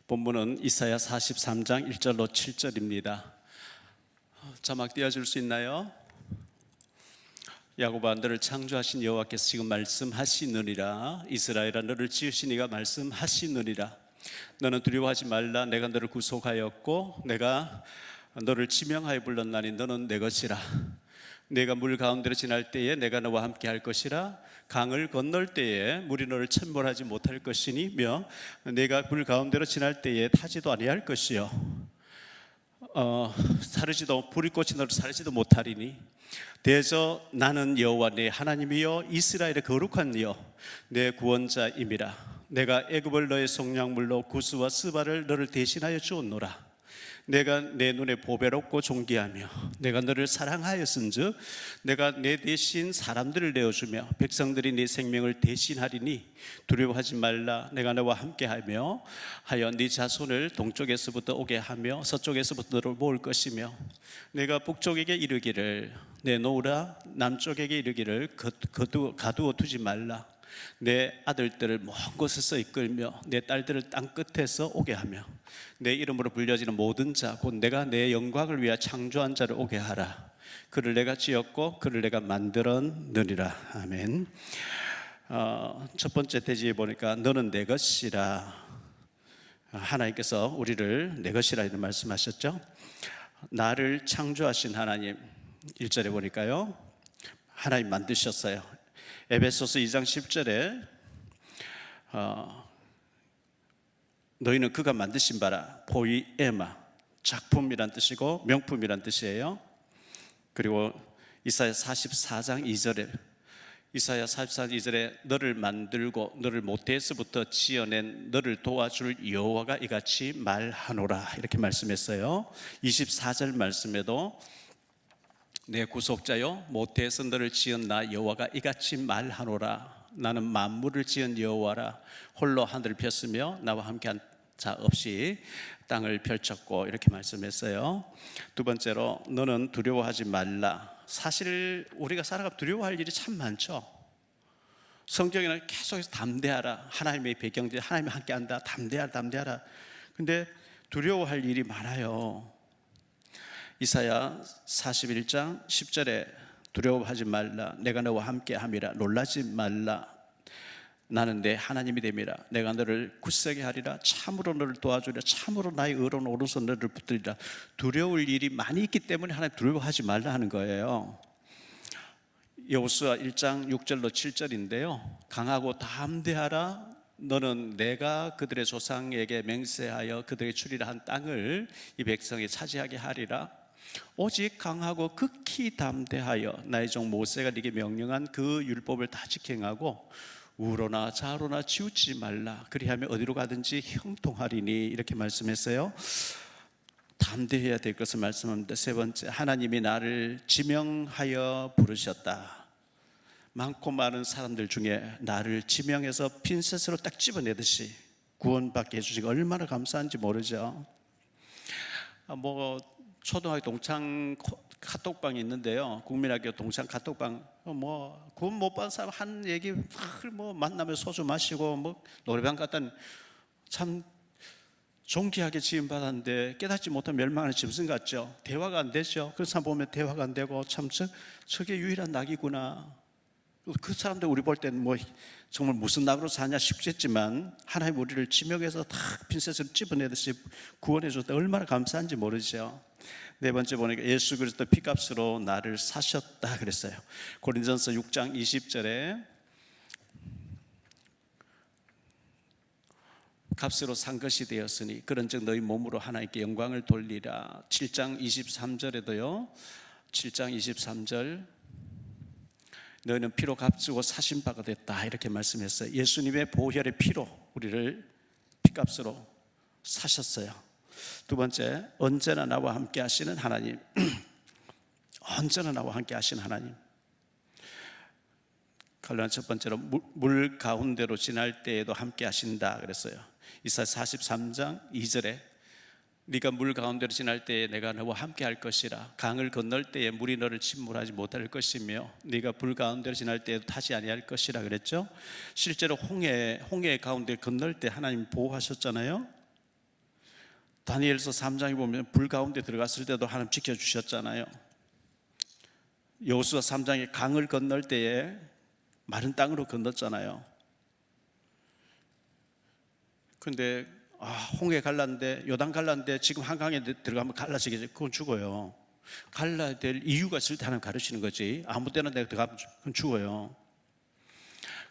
본문은 이사야 43장 1절로 7절입니다. 자막 띄워줄 수 있나요? 야곱아, 너를 창조하신 여호와께서 지금 말씀하시느니라. 이스라엘아, 너를 지으신 이가 말씀하시느니라. 너는 두려워하지 말라. 내가 너를 구속하였고 내가 너를 지명하여 불렀나니 너는 내 것이라. 내가 물 가운데로 지날 때에 내가 너와 함께 할 것이라. 강을 건널 때에 물이 너를 침몰하지 못할 것이니며 내가 물 가운데로 지날 때에 타지도 아니할 것이요 사르지도 불이 꽂힌 너를 사르지도 못하리니 대저 나는 여호와 내 하나님이여 이스라엘의 거룩한 이여 내 구원자임이라. 내가 애굽을 너의 속량물로 구스와 스바를 너를 대신하여 주었노라. 내가 내 눈에 보배롭고 존귀하며 내가 너를 사랑하였은즉 내가 내 대신 사람들을 내어주며 백성들이 네 생명을 대신하리니 두려워하지 말라. 내가 너와 함께하며 하여 네 자손을 동쪽에서부터 오게 하며 서쪽에서부터 너를 모을 것이며 내가 북쪽에게 이르기를 내놓으라. 남쪽에게 이르기를 가두어 두지 말라. 내 아들들을 먼 곳에서 이끌며 내 딸들을 땅 끝에서 오게 하며 내 이름으로 불려지는 모든 자 곧 내가 내 영광을 위하여 창조한 자를 오게 하라. 그를 내가 지었고 그를 내가 만들었느니라. 아멘. 첫 번째 대지에 보니까 너는 내 것이라. 하나님께서 우리를 내 것이라 이런 말씀하셨죠. 나를 창조하신 하나님, 1절에 보니까요, 하나님 만드셨어요. 에베소서 2장 10절에 너희는 그가 만드신 바라. 포이에마, 작품이란 뜻이고 명품이란 뜻이에요. 그리고 이사야 44장 2절에 이사야 44장 2절에 너를 만들고 너를 모태에서부터 지어낸 너를 도와줄 여호와가 이같이 말하노라 이렇게 말씀했어요. 24절 말씀에도 내 구속자여 모태에서 너를 지은 나 여호와가 이같이 말하노라. 나는 만물을 지은 여호와라. 홀로 하늘을 폈으며 나와 함께한 자 없이 땅을 펼쳤고 이렇게 말씀했어요. 두 번째로 너는 두려워하지 말라. 사실 우리가 살아가 두려워할 일이 참 많죠. 성경에는 계속해서 담대하라. 하나님의 배경들 하나님이 함께한다. 담대하라. 근데 두려워할 일이 많아요. 이사야 41장 10절에 두려워하지 말라. 내가 너와 함께함이라. 놀라지 말라. 나는 내 하나님이 됨이라. 내가 너를 굳세게 하리라. 참으로 너를 도와주리라. 참으로 나의 의로운 오른손 너를 붙들리라. 두려울 일이 많이 있기 때문에 하나님 두려워하지 말라 하는 거예요. 여호수아 1장 6절로 7절인데요, 강하고 담대하라. 너는 내가 그들의 조상에게 맹세하여 그들에게 주리라 한 땅을 이 백성이 차지하게 하리라. 오직 강하고 극히 담대하여 나의 종 모세가 네게 명령한 그 율법을 다 지켜행하고 우로나 좌로나 치우치지 말라. 그리하면 어디로 가든지 형통하리니 이렇게 말씀했어요. 담대해야 될 것을 말씀합니다. 세 번째, 하나님이 나를 지명하여 부르셨다. 많고 많은 사람들 중에 나를 지명해서 핀셋으로 딱 집어내듯이 구원받게 해주시고 얼마나 감사한지 모르죠. 초등학교 동창 카톡방이 있는데요, 국민학교 동창 카톡방, 구원 못 받은 사람 한 얘기 만나면 소주 마시고 노래방 갔다니 참 존귀하게 지음받았는데 깨닫지 못한 멸망하는 짐승 같죠. 대화가 안 되죠. 그런 사람 보면 대화가 안 되고 참 저게 유일한 낙이구나. 그 사람들 우리 볼 때는 정말 무슨 낙으로 사냐 싶겠지만 하나님 우리를 지명해서 다 핀셋으로 집어내듯이 구원해 줬다. 얼마나 감사한지 모르죠. 네 번째 보니까 예수 그리스도 피값으로 나를 사셨다 그랬어요. 고린도전서 6장 20절에 값으로 산 것이 되었으니 그런즉 너희 몸으로 하나님께 영광을 돌리라. 7장 23절에도요, 7장 23절 너희는 피로 값주고 사신 바가 됐다 이렇게 말씀했어요. 예수님의 보혈의 피로 우리를 피값으로 사셨어요. 두 번째, 언제나 나와 함께 하시는 하나님. 언제나 나와 함께 하시는 하나님. 갈라디아 첫 번째로 물 가운데로 지날 때에도 함께 하신다 그랬어요. 이사야 43장 2절에 네가 물 가운데로 지날 때에 내가 너와 함께 할 것이라. 강을 건널 때에 물이 너를 침몰하지 못할 것이며 네가 불 가운데로 지날 때에도 타지 아니할 것이라 그랬죠. 실제로 홍해 가운데 건널 때 하나님 보호하셨잖아요. 다니엘서 3장에 보면 불 가운데 들어갔을 때도 하나님 지켜주셨잖아요. 여호수아 3장에 강을 건널 때에 마른 땅으로 건넜잖아요. 근데 홍해 갈랐는데, 요단 갈랐는데 지금 한강에 들어가면 갈라지겠지. 그건 죽어요. 갈라야 될 이유가 있을 때 하나님 가르치는 거지, 아무 때나 내가 들어가면 그건 죽어요.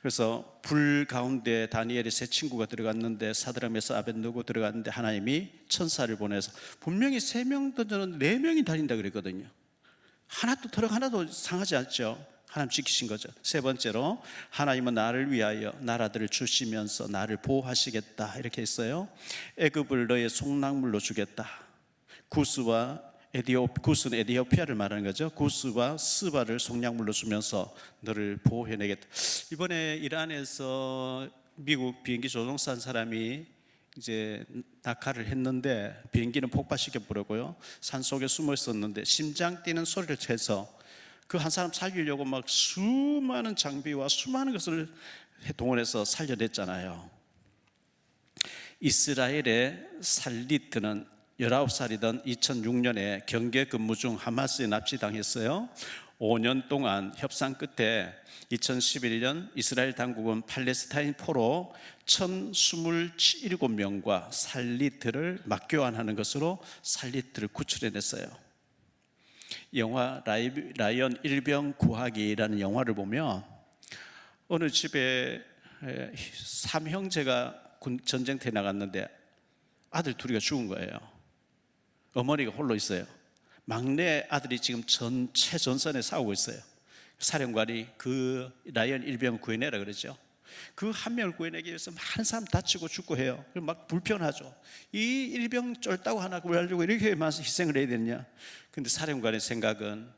그래서 불 가운데 다니엘의 세 친구가 들어갔는데, 사드락 메삭 아벳느고 들어갔는데 하나님이 천사를 보내서, 분명히 3명 던졌는데 4명이 다닌다 그랬거든요. 하나도 하나도 상하지 않죠. 하나님 지키신 거죠. 세 번째로, 하나님은 나를 위하여 나라들을 주시면서 나를 보호하시겠다 이렇게 했어요. 애굽을 너의 속락물로 주겠다. 구스는 에디오피아를 말하는 거죠. 구스와 스바를 속량물로 주면서 너를 보호해내겠다. 이번에 이란에서 미국 비행기 조종사 한 사람이 이제 낙하를 했는데, 비행기는 폭발시켜 버렸고요. 산속에 숨어 있었는데 심장 뛰는 소리를 해서 그 한 사람 살리려고 막 수많은 장비와 수많은 것을 동원해서 살려냈잖아요. 이스라엘의 살리트는 19살이던 2006년에 경계 근무 중 하마스에 납치당했어요. 5년 동안 협상 끝에 2011년 이스라엘 당국은 팔레스타인 포로 1027명과 살리트를 맞교환하는 것으로 살리트를 구출해냈어요. 영화 라이언 일병 구하기라는 영화를 보면, 어느 집에 3형제가 전쟁터에 나갔는데 아들 둘이가 죽은 거예요. 어머니가 홀로 있어요. 막내 아들이 지금 최전선에 싸우고 있어요. 사령관이 그 라이언 일병 구해내라 그러죠. 그 한 명을 구해내기 위해서 많은 사람 다치고 죽고 해요. 막 불편하죠. 이 일병 쫄다고 하나 구하려고 이렇게 많은 희생을 해야 되느냐. 근데 사령관의 생각은,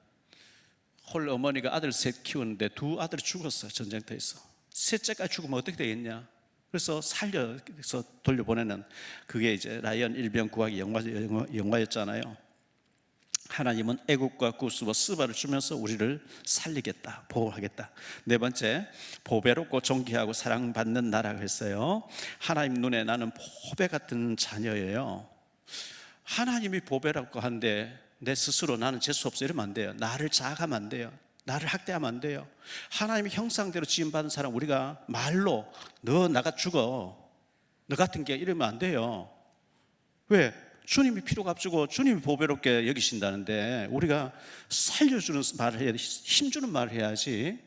홀로 어머니가 아들 셋 키우는데 두 아들이 죽었어요. 전쟁터에서. 셋째까지 죽으면 어떻게 되겠냐. 그래서 살려서 돌려보내는, 그게 이제 라이언 일병 구하기 영화였잖아요. 하나님은 애국과 구스와 스바를 주면서 우리를 살리겠다, 보호하겠다. 네 번째, 보배롭고 존귀하고 사랑받는 나라가 했어요. 하나님 눈에 나는 보배 같은 자녀예요. 하나님이 보배라고 하는데 내 스스로 나는 재수 없어 이러면 안 돼요. 나를 자학하면 안 돼요. 나를 학대하면 안 돼요. 하나님의 형상대로 지음받은 사람, 우리가 말로 너 나가 죽어, 너 같은 게 이러면 안 돼요. 왜? 주님이 피로 값주고 주님이 보배롭게 여기신다는데 우리가 살려주는 말을 해야 돼. 힘주는 말을 해야지.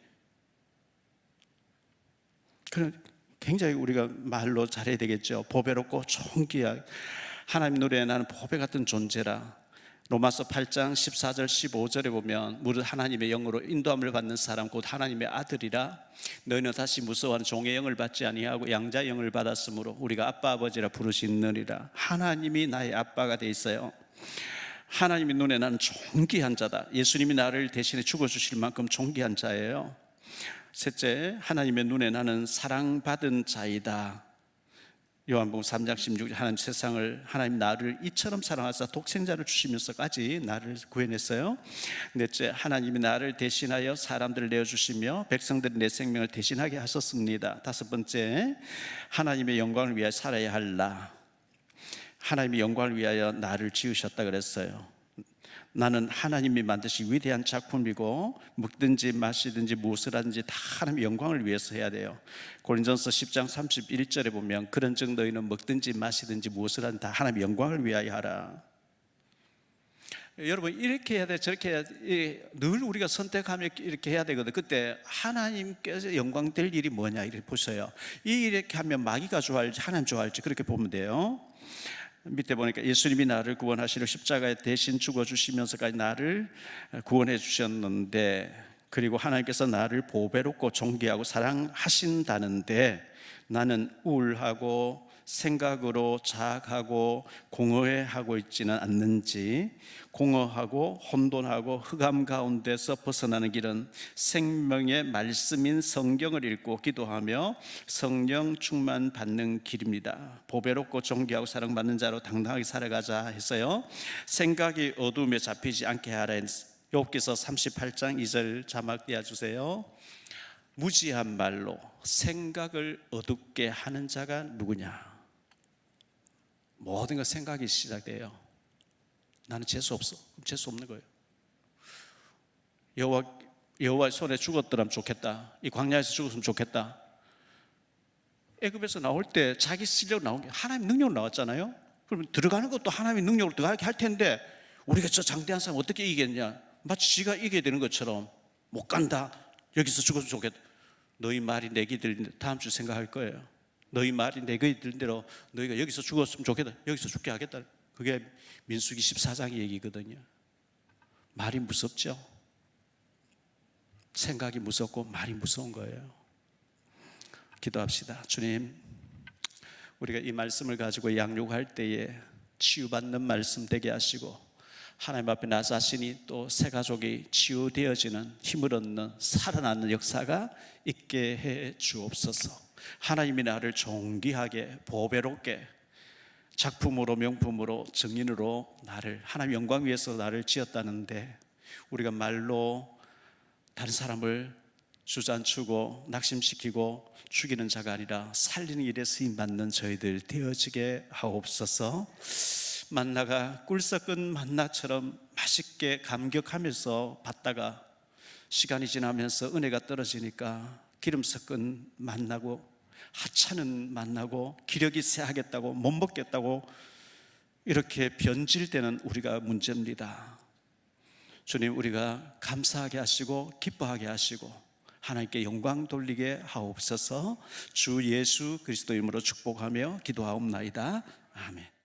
그럼 굉장히 우리가 말로 잘해야 되겠죠. 보배롭고 존귀하게, 하나님 눈에 나는 보배 같은 존재라. 로마서 8장 14절 15절에 보면, 무릇 하나님의 영으로 인도함을 받는 사람 곧 하나님의 아들이라. 너희는 다시 무서워하는 종의 영을 받지 아니하고 양자의 영을 받았으므로 우리가 아빠 아버지라 부르시느니라. 하나님이 나의 아빠가 돼 있어요. 하나님의 눈에 나는 존귀한 자다. 예수님이 나를 대신에 죽어주실 만큼 존귀한 자예요. 셋째, 하나님의 눈에 나는 사랑받은 자이다. 요한복음 3장 16절, 하나님 나를 이처럼 사랑하사 독생자를 주시면서까지 나를 구해냈어요. 넷째, 하나님이 나를 대신하여 사람들을 내어주시며 백성들이 내 생명을 대신하게 하셨습니다. 다섯 번째, 하나님의 영광을 위하여 살아야 할라. 하나님의 영광을 위하여 나를 지으셨다 그랬어요. 나는 하나님이 만드신 위대한 작품이고, 먹든지 마시든지 무엇을 하든지 다 하나님의 영광을 위해서 해야 돼요. 고린전서 10장 31절에 보면, 그런즉 너희는 먹든지 마시든지 무엇을 하든지 다 하나님의 영광을 위하여 하라. 여러분, 이렇게 해야 돼, 저렇게 해야 돼. 늘 우리가 선택하며 이렇게 해야 되거든. 그때 하나님께서 영광 될 일이 뭐냐 이렇게 보세요. 이렇게 하면 마귀가 좋아할지 하나님 좋아할지 그렇게 보면 돼요. 밑에 보니까 예수님이 나를 구원하시려 십자가에 대신 죽어주시면서까지 나를 구원해 주셨는데, 그리고 하나님께서 나를 보배롭고 존귀하고 사랑하신다는데, 나는 우울하고 생각으로 자학하고 공허해하고 있지는 않는지, 공허하고 혼돈하고 흑암 가운데서 벗어나는 길은 생명의 말씀인 성경을 읽고 기도하며 성령 충만 받는 길입니다. 보배롭고 존귀하고 사랑받는 자로 당당하게 살아가자 했어요. 생각이 어둠에 잡히지 않게 하라. 욥기서 38장 2절 자막 띄워주세요. 무지한 말로 생각을 어둡게 하는 자가 누구냐? 모든 것 생각이 시작돼요. 나는 재수 없어. 그럼 재수 없는 거예요. 여호와의 손에 죽었더라면 좋겠다. 이 광야에서 죽었으면 좋겠다. 애굽에서 나올 때 자기 실력 나온 게 하나님 능력으로 나왔잖아요. 그러면 들어가는 것도 하나님의 능력으로 들어가게 할 텐데 우리가 저 장대한 사람 어떻게 이기겠냐? 마치 지가 이겨야 되는 것처럼 못 간다. 여기서 죽었으면 좋겠다. 너희 말이 내 귀 들린 대로 다음 주 생각할 거예요. 너희 말이 내 귀 들린 대로 너희가 여기서 죽었으면 좋겠다. 여기서 죽게 하겠다. 그게 민수기 14장의 얘기거든요. 말이 무섭죠. 생각이 무섭고 말이 무서운 거예요. 기도합시다. 주님, 우리가 이 말씀을 가지고 양육할 때에 치유받는 말씀 되게 하시고 하나님 앞에 나 자신이 또 새 가족이 치유되어지는 힘을 얻는 살아나는 역사가 있게 해 주옵소서. 하나님이 나를 존귀하게 보배롭게 작품으로 명품으로 증인으로 나를 하나님 영광 위해서 나를 지었다는데 우리가 말로 다른 사람을 주저앉히고 낙심시키고 죽이는 자가 아니라 살리는 일에 쓰임받는 저희들 되어지게 하옵소서. 만나가 꿀 섞은 만나처럼 맛있게 감격하면서 받다가 시간이 지나면서 은혜가 떨어지니까 기름 섞은 만나고 하찮은 만나고 기력이 쇠하겠다고 못 먹겠다고 이렇게 변질되는 우리가 문제입니다. 주님, 우리가 감사하게 하시고 기뻐하게 하시고 하나님께 영광 돌리게 하옵소서. 주 예수 그리스도 이름으로 축복하며 기도하옵나이다. 아멘.